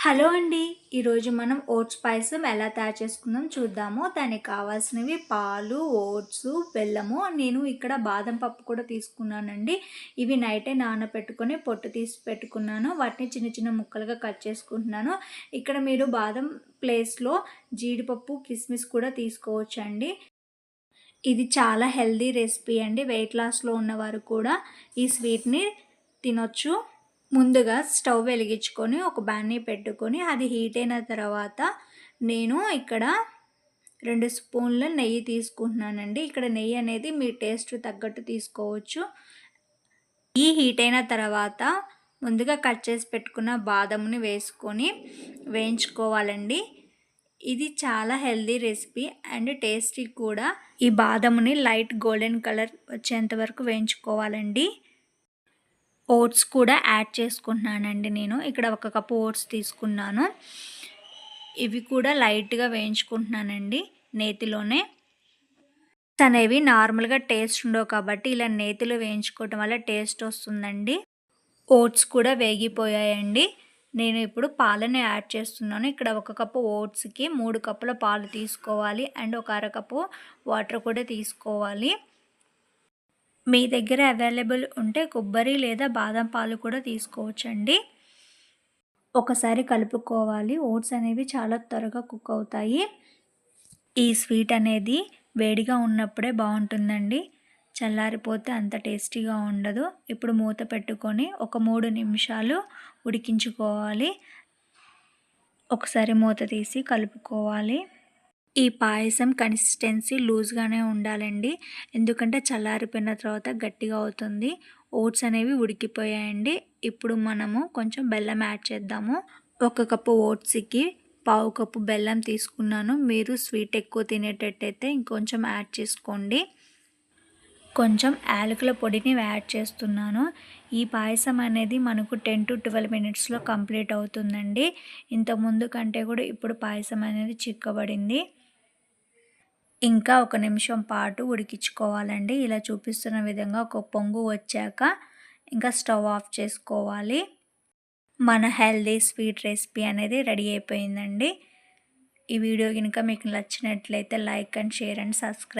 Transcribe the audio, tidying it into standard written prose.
Hello అండి. ఈరోజు మనం ఓట్స్ పాయసం ఎలా తయారు చేసుకుందాం చూద్దాము. దానికి కావాల్సినవి పాలు, ఓట్స్, బెల్లము. నేను ఇక్కడ బాదం పప్పు కూడా తీసుకున్నానండి. ఇవి నైటే నానబెట్టుకొని పొట్టు తీసి పెట్టుకున్నాను. వాటిని చిన్న చిన్న ముక్కలుగా కట్ చేసుకుంటున్నాను. ఇక్కడ మీరు బాదం ప్లేస్లో జీడిపప్పు, కిస్మిస్ కూడా తీసుకోవచ్చండి. ఇది చాలా హెల్తీ రెసిపీ అండి. వెయిట్ లాస్లో ఉన్నవారు కూడా ఈ స్వీట్ని తినొచ్చు. ముందుగా స్టవ్ వెలిగించుకొని ఒక బాణీ పెట్టుకొని అది హీట్ అయిన తర్వాత నేను ఇక్కడ 2 స్పూన్ల నెయ్యి తీసుకుంటున్నానండి. ఇక్కడ నెయ్యి అనేది మీ టేస్ట్ తగ్గట్టు తీసుకోవచ్చు. ఈ హీట్ అయిన తర్వాత ముందుగా కట్ చేసి పెట్టుకున్న బాదంని వేసుకొని వేయించుకోవాలండి. ఇది చాలా హెల్తీ రెసిపీ అండ్ టేస్టీ కూడా. ఈ బాదంని లైట్ గోల్డెన్ కలర్ వచ్చేంత వరకు వేయించుకోవాలండి. ఓట్స్ కూడా యాడ్ చేసుకుంటున్నానండి. నేను ఇక్కడ 1 కప్పు ఓట్స్ తీసుకున్నాను. ఇవి కూడా లైట్గా వేయించుకుంటున్నానండి నేతిలోనే. అనేవి నార్మల్గా టేస్ట్ ఉండవు కాబట్టి ఇలా నేతిలో వేయించుకోవటం వల్ల టేస్ట్ వస్తుందండి. ఓట్స్ కూడా వేగిపోయాయండి. నేను ఇప్పుడు పాలను యాడ్ చేస్తున్నాను. ఇక్కడ 1 కప్పు ఓట్స్కి 3 కప్పుల పాలు తీసుకోవాలి అండ్ ఒక అరకప్పు వాటర్ కూడా తీసుకోవాలి. మీ దగ్గర అవైలబుల్ ఉంటే కొబ్బరి లేదా బాదం పాలు కూడా తీసుకోవచ్చండి. ఒకసారి కలుపుకోవాలి. ఓట్స్ అనేవి చాలా త్వరగా కుక్ అవుతాయి. ఈ స్వీట్ అనేది వేడిగా ఉన్నప్పుడే బాగుంటుందండి. చల్లారిపోతే అంత టేస్టీగా ఉండదు. ఇప్పుడు మూత పెట్టుకొని ఒక 3 నిమిషాలు ఉడికించుకోవాలి. ఒకసారి మూత తీసి కలుపుకోవాలి. ఈ పాయసం కన్సిస్టెన్సీ లూజ్గానే ఉండాలండి. ఎందుకంటే చల్లారిపోయిన తర్వాత గట్టిగా అవుతుంది. ఓట్స్ అనేవి ఉడికిపోయాయండి. ఇప్పుడు మనము కొంచెం బెల్లం యాడ్ చేద్దాము. 1 కప్పు ఓట్స్కి 1/2 కప్పు బెల్లం తీసుకున్నాను. మీరు స్వీట్ ఎక్కువ తినేటట్టయితే ఇంకొంచెం యాడ్ చేసుకోండి. కొంచెం యాలకుల పొడిని యాడ్ చేస్తున్నాను. ఈ పాయసం అనేది మనకు 10 to 12 మినిట్స్లో కంప్లీట్ అవుతుందండి. ఇంతకుముందు కంటే కూడా ఇప్పుడు పాయసం అనేది చిక్కబడింది. ఇంకా 1 నిమిషం పాటు ఉడికించుకోవాలండి. ఇలా చూపిస్తున్న విధంగా ఒక పొంగు వచ్చాక ఇంకా స్టవ్ ఆఫ్ చేసుకోవాలి. మన హెల్దీ స్వీట్ రెసిపీ అనేది రెడీ అయిపోయిందండి. ఈ వీడియో కనుక మీకు నచ్చినట్లయితే like and share and subscribe.